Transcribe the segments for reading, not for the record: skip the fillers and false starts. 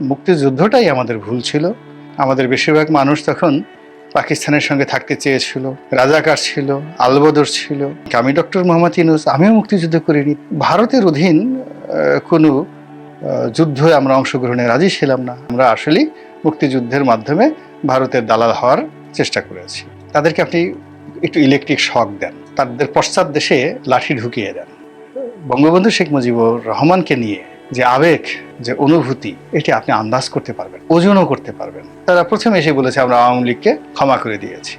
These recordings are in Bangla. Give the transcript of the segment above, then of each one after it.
মুক্তিযুদ্ধটাই আমাদের ভুল ছিল। আমাদের বেশিরভাগ মানুষ তখন পাকিস্তানের সঙ্গে থাকতে চেয়েছিল, রাজাকার ছিল, আলবদর ছিল। আমি ডক্টর মোহাম্মদ ইউনূস, আমিও মুক্তিযুদ্ধ করিনি। ভারতের অধীন কোনো যুদ্ধে আমরা অংশগ্রহণে রাজি ছিলাম না। আমরা আসলেই মুক্তিযুদ্ধের মাধ্যমে ভারতের দালাল হওয়ার চেষ্টা করেছি। তাদেরকে আপনি একটু ইলেকট্রিক শক দেন, তাদের পশ্চাৎ দেশে লাঠি ঢুকিয়ে দেন। বঙ্গবন্ধু শেখ মুজিবুর রহমানকে নিয়ে যে আবেগ, যে অনুভূতি, এটি আপনি আন্দাজ করতে পারবেন, ওজনও করতে পারবেন। তারা প্রথমে এসে বলেছে আমরা আওয়ামী লীগকে ক্ষমা করে দিয়েছি।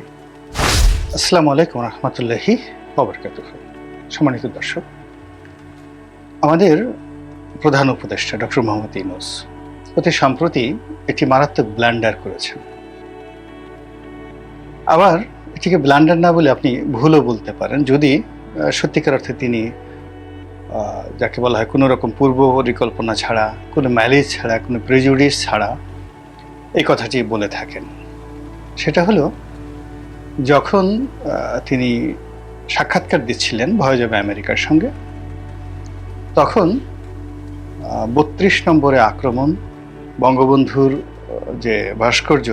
আসসালামু আলাইকুম রহমতুল্লাহি ওয়া বারাকাতুহু। সম্মানিত দর্শক, আমাদের প্রধান উপদেষ্টা ডক্টর মোহাম্মদ ইউনূস অতি সম্প্রতি একটি মারাত্মক ব্লান্ডার করেছেন। আবার এটিকে ব্লান্ডার না বলে আপনি ভুলও বলতে পারেন, যদি সত্যিকার অর্থে তিনি যাকে বলা হয় কোনো রকম পূর্ব পরিকল্পনা ছাড়া, কোনো ম্যালিজ ছাড়া, কোনো প্রেজুডিস ছাড়া এই কথাটি বলে থাকেন। সেটা হলো, যখন তিনি সাক্ষাৎকার দিচ্ছিলেন ভয়েস অব আমেরিকার সঙ্গে, তখন ৩২ নম্বরে আক্রমণ, বঙ্গবন্ধুর যে ভাস্কর্য,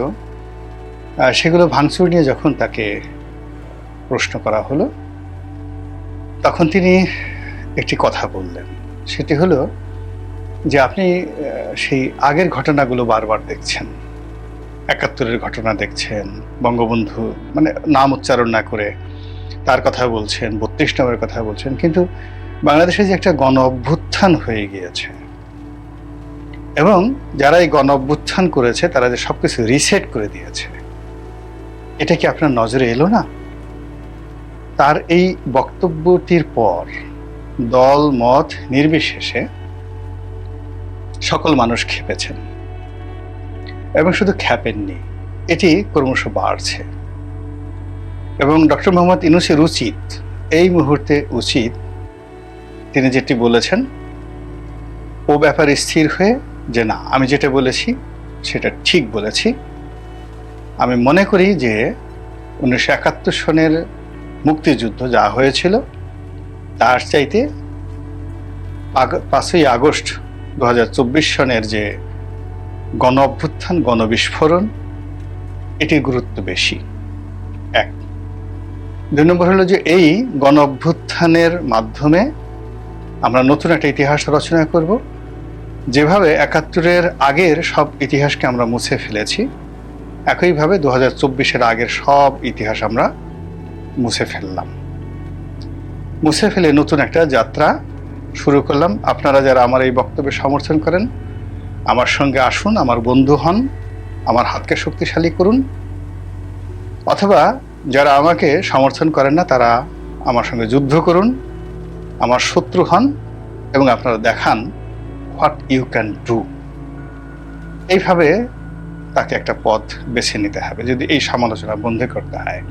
সেগুলো ভাঙচুর নিয়ে যখন তাকে প্রশ্ন করা হলো, তখন তিনি একটি কথা বললেন। সেটি হলো যে আপনি সেই আগের ঘটনাগুলো বারবার দেখছেন, ৭১-এর ঘটনা দেখছেন, বঙ্গবন্ধু মানে নাম উচ্চারণ না করে তার কথা বলছেন, ৩২ নম্বরের কথা বলছেন, কিন্তু বাংলাদেশে যে একটা গণ অভ্যুত্থান হয়ে গিয়েছে এবং যারা এই গণ অভ্যুত্থান করেছে তারা যে সবকিছু রিসেট করে দিয়েছে, এটা কি আপনার নজরে এলো না? তার এই বক্তব্যটির পর দল মত নির্বিশেষে সকল মানুষ ক্ষেপেছেন, এবং শুধু ক্ষেপেননি, এটি ক্রমশ বাড়ছে। এবং ডক্টর মোহাম্মদ ইউনূসের উচিত, এই মুহূর্তে উচিত, তিনি যেটি বলেছেন ও ব্যাপারে স্থির হয়ে যে না, আমি যেটা বলেছি সেটা ঠিক বলেছি। আমি মনে করি যে ১৯৭১ সনের মুক্তিযুদ্ধ যা হয়েছিল তার চাইতে ৫ই আগস্ট ২০২৪ সনের যে গণ অভ্যুত্থান, গণবিস্ফোরণ, এটির গুরুত্ব বেশি। ১। ২ নম্বর হলো যে এই গণ অভ্যুত্থানের মাধ্যমে আমরা নতুন একটা ইতিহাস রচনা করব। যেভাবে ৭১-এর আগের সব ইতিহাসকে আমরা মুছে ফেলেছি, একইভাবে ২০২৪-এর আগের সব ইতিহাস আমরা মুছে ফেললাম। মুছে ফেলে নতুন একটা যাত্রা শুরু করলাম। আপনারা যারা আমার এই বক্তব্যে সমর্থন করেন, আমার সঙ্গে আসুন, আমার বন্ধু হন, আমার হাতকে শক্তিশালী করুন। অথবা যারা আমাকে সমর্থন করেন না, তারা আমার সঙ্গে যুদ্ধ করুন, আমার শত্রু হন, এবং আপনারা দেখান হোয়াট ইউ ক্যান ডু। এইভাবে তাকে একটা পথ বেছে নিতে হবে যদি এই সমালোচনা বন্ধ করতে হয়।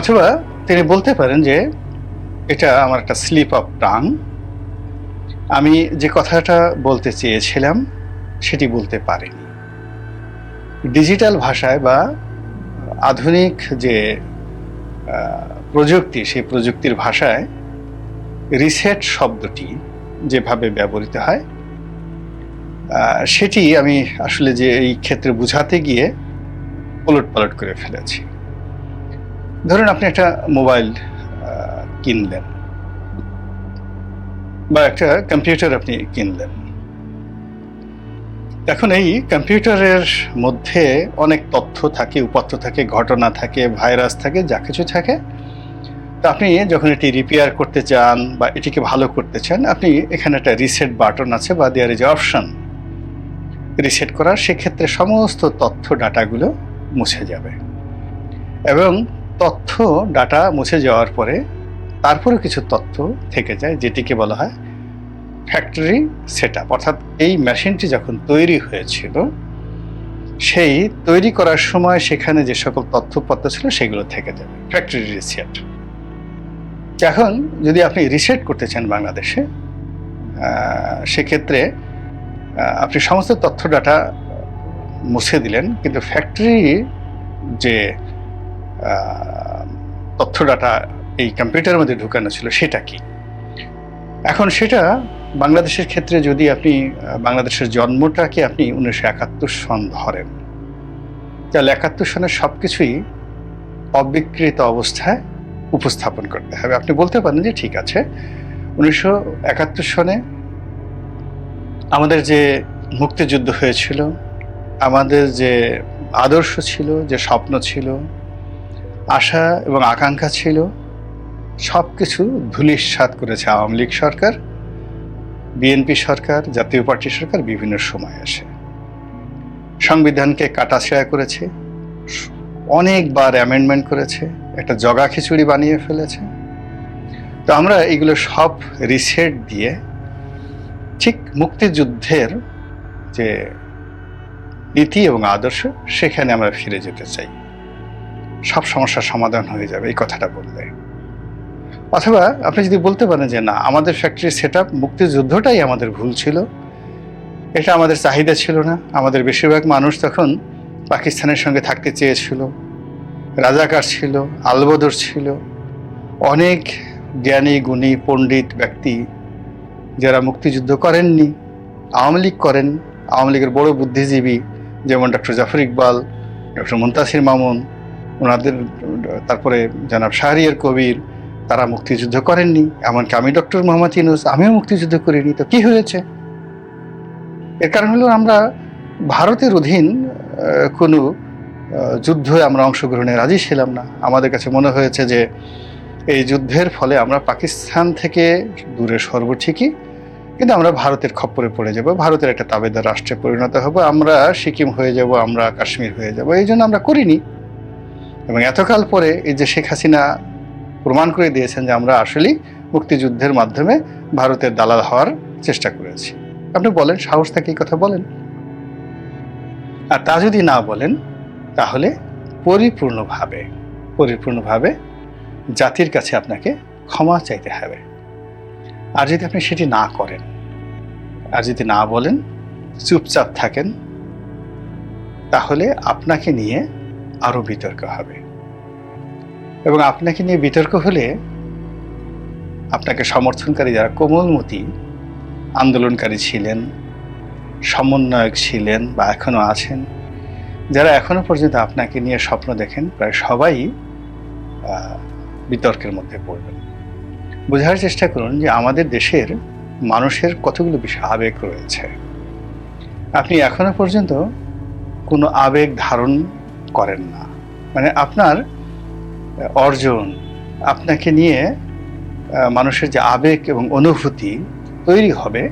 অথবা তিনি বলতে পারেন যে এটা আমার একটা স্লিপ অফ টাং, আমি যে কথাটা বলতে চেয়েছিলাম সেটি বলতে পারিনি। ডিজিটাল ভাষায় বা আধুনিক যে প্রযুক্তি, সেই প্রযুক্তির ভাষায় রিসেট শব্দটি যেভাবে ব্যবহৃত হয়, সেটি আমি আসলে যে এই ক্ষেত্রে বুঝাতে গিয়ে ওলটপালট করে ফেলেছি। ধরুন আপনি একটা মোবাইল কিনলেন বা একটা কম্পিউটার আপনি কিনলেন। এখন এই কম্পিউটারের মধ্যে অনেক তথ্য থাকে, উপাত্ত থাকে, ঘটনা থাকে, ভাইরাস থাকে, যা কিছু থাকে। তো আপনি যখন এটি রিপেয়ার করতে চান বা এটিকে ভালো করতে চান, আপনি এখানে একটা রিসেট বাটন আছে বা দেয়ার ইজ অপশন রিসেট করার। সেক্ষেত্রে সমস্ত তথ্য ডাটাগুলো মুছে যাবে, এবং তথ্য ডাটা মুছে যাওয়ার পরে তারপরেও কিছু তথ্য থেকে যায়, যেটিকে বলা হয় ফ্যাক্টরি সেটআপ। অর্থাৎ এই মেশিনটি যখন তৈরি হয়েছিল, সেই তৈরি করার সময় সেখানে যে সকল তথ্যপত্র ছিল সেগুলো থেকে যাবে, ফ্যাক্টরি রিসেট। এখন যদি আপনি রিসেট করতে চান বাংলাদেশে, সেক্ষেত্রে আপনি সমস্ত তথ্য ডাটা মুছে দিলেন, কিন্তু ফ্যাক্টরি যে তথ্য ডাটা এই কম্পিউটারের মধ্যে ঢুকানো ছিল সেটা কি? এখন সেটা বাংলাদেশের ক্ষেত্রে যদি আপনি বাংলাদেশের জন্মটাকে আপনি 1971 সন ধরেন, তাহলে 71 সনের সবকিছুই অবিকৃত অবস্থায় উপস্থাপন করতে হবে। আপনি বলতে পারেন যে ঠিক আছে, 1971 সনে আমাদের যে মুক্তিযুদ্ধ হয়েছিল, আমাদের যে আদর্শ ছিল, যে স্বপ্ন ছিল, আশা এবং আকাঙ্ক্ষা ছিল, সব কিছু ধূলিসাৎ করেছে আওয়ামী লীগ সরকার, বিএনপি সরকার, জাতীয় পার্টি সরকার বিভিন্ন সময় আসে। সংবিধানকে কাটাছেঁড়া করেছে, অনেকবার অ্যামেন্ডমেন্ট করেছে, একটা জগা খিচুড়ি বানিয়ে ফেলেছে। তো আমরা এগুলো সব রিসেট দিয়ে ঠিক মুক্তিযুদ্ধের যে নীতি এবং আদর্শ, সেখানে আমরা ফিরে যেতে চাই। সব সমস্যার সমাধান হয়ে যাবে এই কথাটা বললে। অথবা আপনি যদি বলতে পারেন যে না, আমাদের ফ্যাক্টরি সেট আপ, মুক্তিযুদ্ধটাই আমাদের ভুল ছিল, এটা আমাদের চাহিদা ছিল না। আমাদের বেশিরভাগ মানুষ তখন পাকিস্তানের সঙ্গে থাকতে চেয়েছিল, রাজাকার ছিল, আলবদর ছিল, অনেক জ্ঞানী গুণী পণ্ডিত ব্যক্তি যারা মুক্তিযুদ্ধ করেননি, আওয়ামী লীগ করেন, আওয়ামী লীগের বড় বুদ্ধিজীবী যেমন ডক্টর জাফর ইকবাল, ডক্টর মুনতাসির মামুন, ওনাদের, তারপরে জনাব শাহরিয়ার কবির, তারা মুক্তিযুদ্ধ করেননি। এমনকি আমি ডক্টর মোহাম্মদ ইউনূস, আমিও মুক্তিযুদ্ধ করিনি। তো কি হয়েছে? এর কারণ হলো আমরা ভারতের অধীন কোনো যুদ্ধে আমরা অংশগ্রহণে রাজি ছিলাম না। আমাদের কাছে মনে হয়েছে যে এই যুদ্ধের ফলে আমরা পাকিস্তান থেকে দূরে সরব ঠিকই, কিন্তু আমরা ভারতের খপ্পরে পড়ে যাব, ভারতের একটা তাবেদার রাষ্ট্রে পরিণত হব, আমরা সিকিম হয়ে যাব, আমরা কাশ্মীর হয়ে যাব। এই জন্য আমরা করিনি। এবং এতকাল পরে এই যে শেখ হাসিনা প্রমাণ করে দিয়েছেন যে আমরা আসলেই মুক্তিযুদ্ধের মাধ্যমে ভারতের দালাল হওয়ার চেষ্টা করেছি। আপনি বলেন, সাহস থাকে এই কথা বলেন। আর তা যদি না বলেন, তাহলে পরিপূর্ণভাবে জাতির কাছে আপনাকে ক্ষমা চাইতে হবে। আর যদি আপনি সেটি না করেন, আর যদি না বলেন, চুপচাপ থাকেন, তাহলে আপনাকে নিয়ে আরো বিতর্ক হবে। এবং আপনাকে নিয়ে বিতর্ক হলে আপনাকে সমর্থনকারী যারা কোমলমতি আন্দোলনকারী ছিলেন, সমন্বয়ক ছিলেন বা এখনো আছেন, যারা এখনো পর্যন্ত আপনাকে নিয়ে স্বপ্ন দেখেন, প্রায় সবাই বিতর্কের মধ্যে পড়বেন। বোঝার চেষ্টা করুন যে আমাদের দেশের মানুষের কতগুলো বিষয় আবেগ রয়েছে। আপনি এখনো পর্যন্ত কোনো আবেগ ধারণ করেন না, মানে আপনার অর্জন, আপনাকে নিয়ে মানুষের যে আবেগ এবং অনুভূতি তৈরি হবে,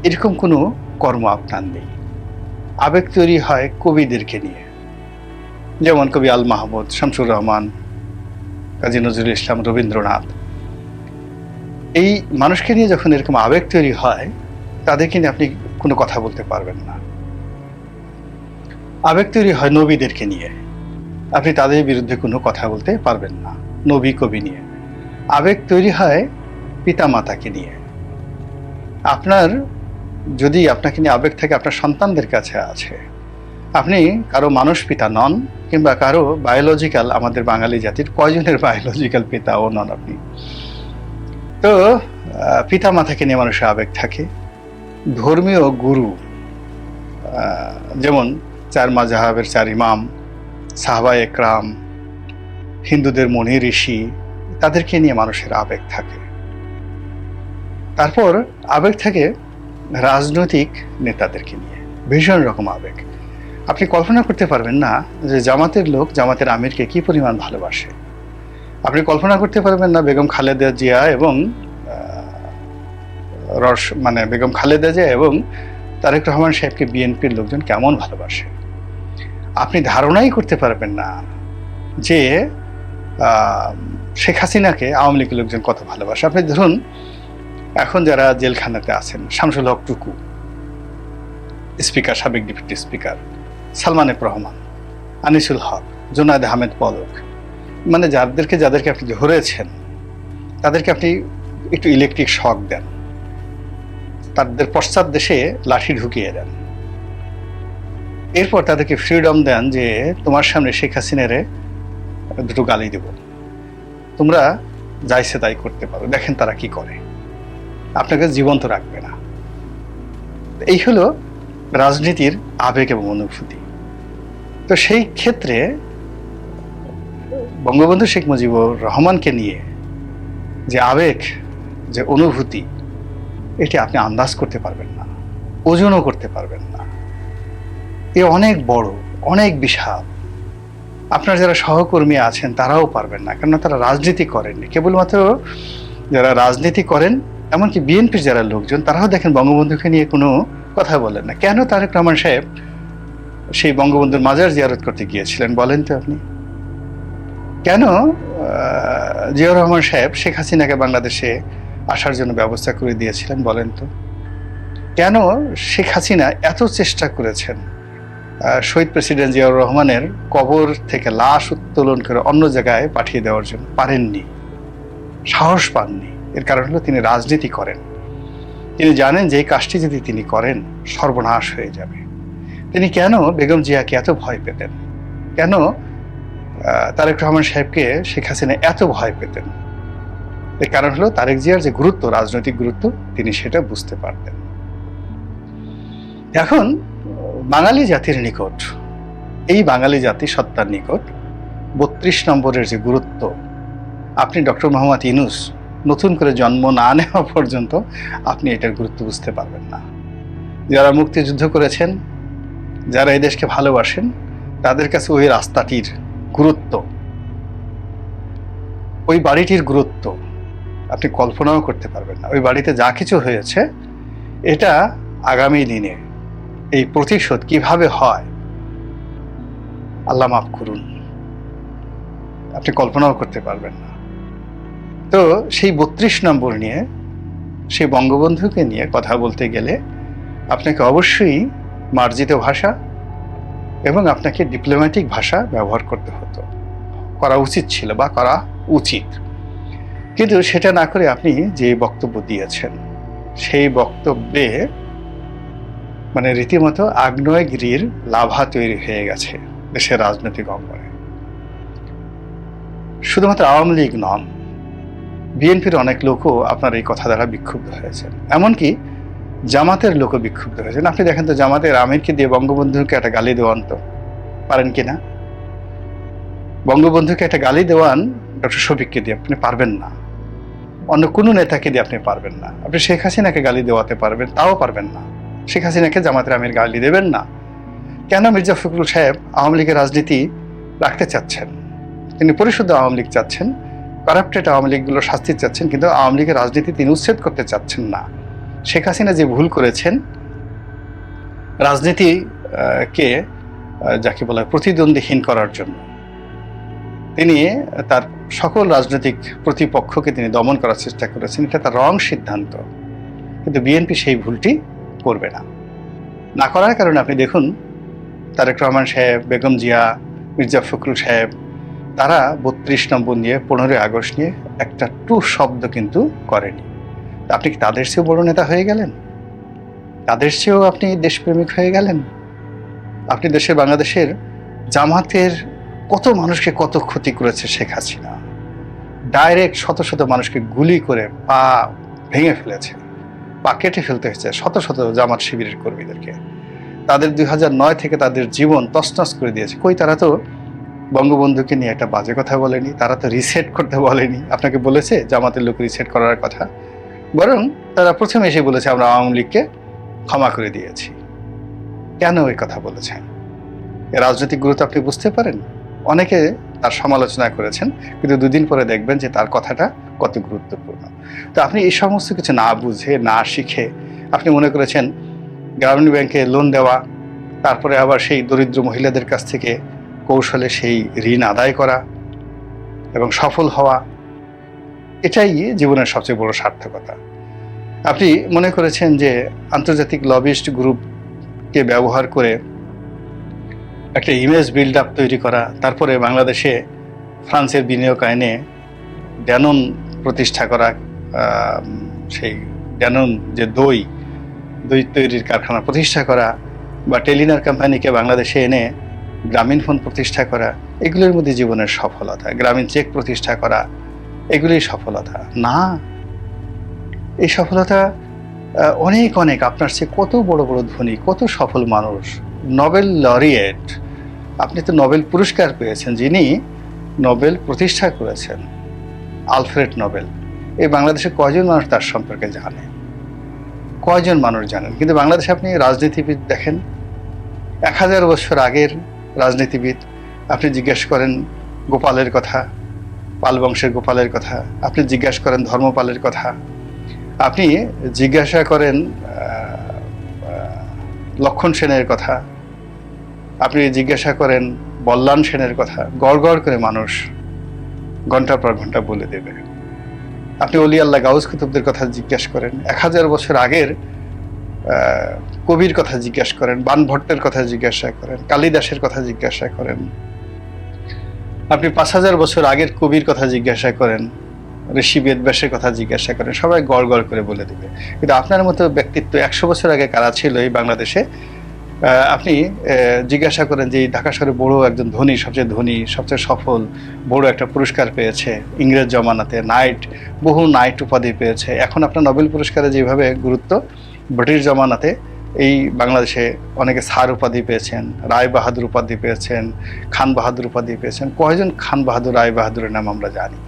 এরকম কোনো কর্ম আপনার নেই। আবেগ তৈরি হয় কবিদেরকে নিয়ে, যেমন কবি আল মাহমুদ, শামসুর রহমান, কাজী নজরুল ইসলাম, রবীন্দ্রনাথ। এই মানুষকে নিয়ে যখন এরকম আবেগ তৈরি হয়, তাদেরকে নিয়ে আপনি কোনো কথা বলতে পারবেন না। আবেগ তৈরি হয় নবীদেরকে নিয়ে, আপনি তাদের বিরুদ্ধে কোনো কথা বলতে পারবেন না, নবী কবি নিয়ে। আবেগ তৈরি হয় পিতামাতাকে নিয়ে। আপনার যদি আপনাকে নিয়ে আবেগ থাকে, আপনার সন্তানদের কাছে আছে, আপনি কারো মানুষ পিতা নন, কিংবা কারো বায়োলজিক্যাল, আমাদের বাঙালি জাতির কয়জনের বায়োলজিক্যাল পিতাও নন আপনি। তো পিতা মাতাকে নিয়ে মানুষের আবেগ থাকে। ধর্মীয় গুরু, যেমন 4 মাযহাবের 4 ইমাম, সাহাবা একরাম, হিন্দুদের মুনি ঋষি, তাদেরকে নিয়ে মানুষের আবেগ থাকে। তারপর আবেগ থাকে রাজনৈতিক নেতাদেরকে নিয়ে, ভীষণ রকম আবেগ। আপনি কল্পনা করতে পারবেন না যে জামাতের লোক জামাতের আমিরকে কি পরিমাণ ভালোবাসে। আপনি কল্পনা করতে পারবেন না বেগম খালেদা জিয়া এবং বেগম খালেদা জিয়া এবং তারেক রহমান সাহেবকে বিএনপির লোকজন কেমন ভালোবাসে। আপনি ধারণাই করতে পারবেন না যে শেখ হাসিনাকে আওয়ামী লীগের লোকজন কত ভালোবাসে। আপনি ধরুন, এখন যারা জেলখানাতে আছেন, শামসুল হক টুকু স্পিকার, সাবেক deputy speaker, Salman F Rahman, Anisul Haque, Junaid Ahmed Palak, মানে যাদেরকে আপনি ধরেছেন, তাদেরকে আপনি একটু ইলেকট্রিক শক দেন, তাদের পশ্চাৎ দেশে লাঠি ঢুকিয়ে দেন, এরপর তাদেরকে ফ্রিডম দেন যে তোমার সামনে শেখ হাসিনারে দুটো গালি দেব, তোমরা যাইছে তাই করতে পারো, দেখেন তারা কি করে। আপনাকে জীবন্ত রাখবে না। এই হলো রাজনীতির আবেগ এবং অনুভূতি। তো সেই ক্ষেত্রে বঙ্গবন্ধু শেখ মুজিবুর রহমানকে নিয়ে যে আবেগ, যে অনুভূতি, এটি আপনি আন্দাজ করতে পারবেন না, ওজনও করতে পারবেন না। এ অনেক বড়, অনেক বিশাল। আপনার যারা সহকর্মী আছেন তারাও পারবেন না, কেননা তারা রাজনীতি করেননি। কেবলমাত্র যারা রাজনীতি করেন, এমনকি বিএনপির যারা লোকজন, তারাও দেখেন বঙ্গবন্ধুকে নিয়ে কোনো কথা বলেন না। কেন তারেক রহমান সাহেব সেই বঙ্গবন্ধুর মাজার জিয়ারত করতে গিয়েছিলেন বলেন তো আপনি? কেন জিয়াউর রহমান সাহেব শেখ হাসিনাকে বাংলাদেশে আসার জন্য ব্যবস্থা করে দিয়েছিলেন বলেন তো? কেন শেখ হাসিনা এত চেষ্টা করেছেন শহীদ প্রেসিডেন্ট জিয়াউর রহমানের কবর থেকে লাশ উত্তোলন করে অন্য জায়গায় পাঠিয়ে দেওয়ার জন্য পারেননি, সাহস পাননি? এর কারণ হলো তিনি রাজনীতি করেন। তিনি জানেন যে এই কাজটি যদি তিনি করেন সর্বনাশ হয়ে যাবে। তিনি কেন বেগম জিয়াকে এত ভয় পেতেন? কেন তারেক রহমান সাহেবকে শেখ হাসিনা এত ভয় পেতেন? এর কারণ হলো তারেক জিয়ার যে গুরুত্ব, রাজনৈতিক গুরুত্ব, তিনি সেটা বুঝতে পারতেন। এখন বাঙালি জাতির নিকট, এই বাঙালি জাতি সত্তার নিকট ৩২ নম্বরের যে গুরুত্ব, আপনি ডক্টর মোহাম্মদ ইউনূস নতুন করে জন্ম না নেওয়া পর্যন্ত আপনি এটার গুরুত্ব বুঝতে পারবেন না। যারা মুক্তিযুদ্ধ করেছেন, যারা এই দেশকে ভালোবাসেন, তাদের কাছে ওই রাস্তাটির গুরুত্ব, ওই বাড়িটির গুরুত্ব আপনি কল্পনাও করতে পারবেন না। ওই বাড়িতে যা কিছু হয়েছে, এটা আগামী দিনে এই প্রতিশোধ কিভাবে হয়, আল্লাহ মাফ করুন, আপনি কল্পনাও করতে পারবেন না। তো সেই ৩২ নম্বর নিয়ে, সেই বঙ্গবন্ধুকে নিয়ে কথা বলতে গেলে আপনাকে অবশ্যই মার্জিত ভাষা এবং আপনাকে ডিপ্লোম্যাটিক ভাষা ব্যবহার করতে হতো, করা উচিত ছিল বা করা উচিত। কিন্তু সেটা না করে আপনি যে বক্তব্য দিয়েছেন, সেই বক্তব্যে মানে রীতিমতো আগ্নেয়গিরির লাভা তৈরি হয়ে গেছে দেশের রাজনৈতিক অঙ্গনে। শুধুমাত্র আওয়ামী লীগ নন, বিএনপির অনেক লোকও আপনার এই কথা দ্বারা বিক্ষুব্ধ হয়েছেন। এমনকি জামাতের লোকও বিক্ষুব্ধ হয়েছেন। আপনি দেখেন তো, জামাতের আমিরকে দিয়ে বঙ্গবন্ধুকে একটা গালি দেওয়ান তো পারেন কিনা? বঙ্গবন্ধুকে একটা গালি দেওয়ান ডক্টর শফিককে দিয়ে আপনি পারবেন না, অন্য কোনো নেতাকে দিয়ে আপনি পারবেন না। আপনি শেখ হাসিনাকে গালি দেওয়াতে পারবেন, তাও পারবেন না। শেখ হাসিনাকে জামাতের আমির গালি দেবেন না। কেন মির্জা ফখরুল সাহেব আওয়ামী লীগের রাজনীতি রাখতে চাচ্ছেন? তিনি পরিশুদ্ধ আওয়ামী লীগ চাচ্ছেন, কারাপ্টেড আওয়ামী লীগগুলো শাস্তি চাচ্ছেন, কিন্তু আওয়ামী লীগের রাজনীতি তিনি উচ্ছেদ করতে চাচ্ছেন না। শেখ হাসিনা যে ভুল করেছেন, রাজনীতিকে যাকে বলা হয় প্রতিদ্বন্দ্বীহীন করার জন্য, তিনি তার সকল রাজনৈতিক প্রতিপক্ষকে তিনি দমন করার চেষ্টা করেছেন, এটা তার রং সিদ্ধান্ত। কিন্তু বিএনপি সেই ভুলটি করবে না। না করার কারণে আপনি দেখুন, তারেক রহমান সাহেব, বেগম জিয়া, মির্জা ফখরুল সাহেব, তারা ৩২ নম্বর নিয়ে, 15ই আগস্ট নিয়ে একটা টু শব্দ কিন্তু করেনি। আপনি কি তাদের চেয়েও বড় নেতা হয়ে গেলেন? তাদের চেয়েও আপনি দেশপ্রেমিক হয়ে গেলেন? আপনি দেশের, বাংলাদেশের জামাতের কত মানুষকে কত ক্ষতি করেছে শেখ হাসিনা। ডাইরেক্ট শত শত মানুষকে গুলি করে পা ভেঙে ফেলেছে, পা কেটে ফেলতে হয়েছে শত শত জামাত শিবিরের কর্মীদেরকে। তাদের 2009 থেকে তাদের জীবন তছনছ করে দিয়েছে। কই, তারা তো বঙ্গবন্ধুকে নিয়ে একটা বাজে কথা বলেনি, তারা তো রিসেট করতে বলেনি। আপনাকে বলেছে জামাতের লোক রিসেট করার কথা? বরং তারা প্রথমে এসে বলেছে আমরা আওয়ামী লীগকে ক্ষমা করে দিয়েছি। কেন এই কথা বলেছেন? এর রাজনৈতিক গুরুত্ব আপনি বুঝতে পারেন? অনেকে তার সমালোচনা করেছেন, কিন্তু দুদিন পরে দেখবেন যে তার কথাটা কত গুরুত্বপূর্ণ। তো আপনি এই সমস্ত কিছু না বুঝে, না শিখে আপনি মনে করেছেন গ্রামীণ ব্যাংকে লোন দেওয়া, তারপরে আবার সেই দরিদ্র মহিলাদের কাছ থেকে কৌশলে সেই ঋণ আদায় করা এবং সফল হওয়া, এটাই জীবনের সবচেয়ে বড় সার্থকতা। আপনি মনে করেছেন যে আন্তর্জাতিক লবিস্ট গ্রুপকে ব্যবহার করে একটা ইমেজ বিল্ড আপ তৈরি করা, তারপরে বাংলাদেশে ফ্রান্সের বিনিয়োগ আইনে ড্যানন প্রতিষ্ঠা করা, সেই ড্যানন যে দই তৈরির কারখানা প্রতিষ্ঠা করা, বা টেলিনার কোম্পানিকে বাংলাদেশে এনে গ্রামীণ ফোন প্রতিষ্ঠা করা, এগুলোর মধ্যে জীবনের সফলতা। গ্রামীণ চেক প্রতিষ্ঠা করা, এগুলোই সফলতা না। এই সফলতা অনেক অনেক আপনার চেয়ে কত বড় বড় ধনী, কত সফল মানুষ, নোবেল লরিয়েট, আপনি তো নোবেল পুরস্কার পেয়েছেন, যিনি নোবেল প্রতিষ্ঠা করেছেন আলফ্রেড নোবেল। এই বাংলাদেশে কয়জন মানুষ তার সম্পর্কে জানে? কয়জন মানুষ জানেন? কিন্তু বাংলাদেশে আপনি রাজনীতিবিদ দেখেন, 1000 বছর আগের রাজনীতিবিদ, আপনি জিজ্ঞাসা করেন গোপালের কথা, পাল বংশের গোপালের কথা, আপনি জিজ্ঞাসা করেন ধর্মপালের কথা, আপনি জিজ্ঞাসা করেন লক্ষণ সেনের কথা, আপনি জিজ্ঞাসা করেন বল্লান সেনের কথা, গড় গড় করে মানুষ ঘন্টার পর ঘন্টা বলে দেবে। আপনি অলি আল্লাহ গাউস কুতুবদের কথা জিজ্ঞাসা করেন, 1000 বছর আগের কবির কথা জিজ্ঞাসা করেন, বানভট্টের কথা জিজ্ঞাসা করেন, কালিদাসের কথা জিজ্ঞাসা করেন, আপনি 5000 বছর আগের কবির কথা জিজ্ঞাসা করেন, ঋষি বেদব্যাসের কথা জিজ্ঞাসা করেন, সবাই গড় গড় করে বলে দেবে। কিন্তু আপনার মতো ব্যক্তিত্ব 100 বছর আগে কারা ছিল এই বাংলাদেশে? আপনি জিজ্ঞাসা করেন যে ঢাকা শহরে বড় একজন ধনী, সবচেয়ে ধনী, সবচেয়ে সফল, বড় একটা পুরস্কার পেয়েছে ইংরেজ জমানাতে, বহু নাইট উপাধি পেয়েছে। এখন আপনার নোবেল পুরস্কারে যেভাবে গুরুত্ব, ব্রিটিশ জমানাতে এই বাংলাদেশে অনেকে স্যার উপাধি পেয়েছেন, রায় বাহাদুর উপাধি পেয়েছেন, খান বাহাদুর উপাধি পেয়েছেন। কয়জন খান বাহাদুর, রায় বাহাদুরের নাম আমরা জানি?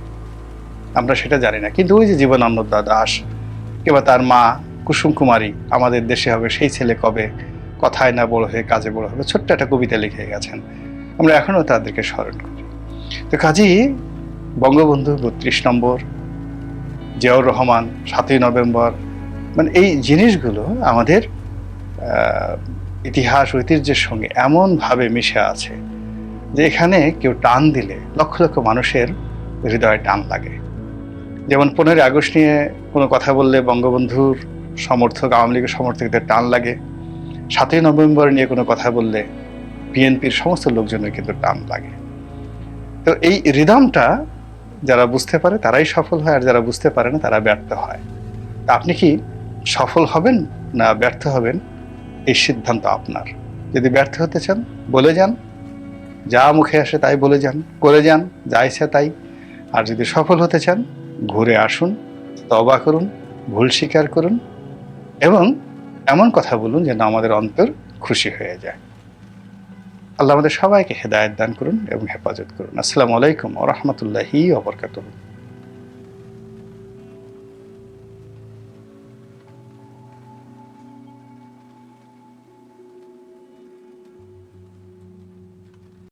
আমরা সেটা জানি না। কিন্তু ওই যে জীবনানন্দ দাস কিংবা তার মা কুসুম কুমারী, আমাদের দেশে হবে সেই ছেলে কবে, কথায় না বড় হয়ে কাজে বড় হবে, ছোট্ট একটা কবিতা লিখে গেছেন। আমরা এখনো তাদেরকে স্মরণ করি। তো কাজেই বঙ্গবন্ধু 32 নম্বর, জিয়াউর রহমান 7ই নভেম্বর, মানে এই জিনিসগুলো আমাদের ইতিহাস ঐতিহ্যের সঙ্গে এমনভাবে মিশে আছে যে এখানে কেউ টান দিলে লক্ষ লক্ষ মানুষের হৃদয়ে টান লাগে। যেমন 15ই আগস্ট নিয়ে কোনো কথা বললে বঙ্গবন্ধুর সমর্থক, আওয়ামী লীগের সমর্থকদের টান লাগে। 7ই নভেম্বর নিয়ে কোনো কথা বললে বিএনপির সমস্ত লোকজনের কিন্তু টান লাগে। তো এই রিদমটা যারা বুঝতে পারে তারাই সফল হয়, আর যারা বুঝতে পারে না তারা ব্যর্থ হয়। আপনি কি সফল হবেন না ব্যর্থ হবেন, এই সিদ্ধান্ত আপনার। যদি ব্যর্থ হতে চান বলে যান, যা মুখে আসে তাই বলে যান, করে যান যা ইচ্ছা তাই। আর যদি সফল হতে চান ঘুরে আসুন, তওবা করুন, ভুল স্বীকার করুন এবং এমন কথা বলুন যেন আমাদের অন্তর খুশি হয়ে যায়। আল্লাহ আমাদের সবাইকে হেদায়েত দান করুন এবং হেফাজত করুন। আসসালামু আলাইকুম ওয়া রাহমাতুল্লাহি ওয়া বারাকাতুহু।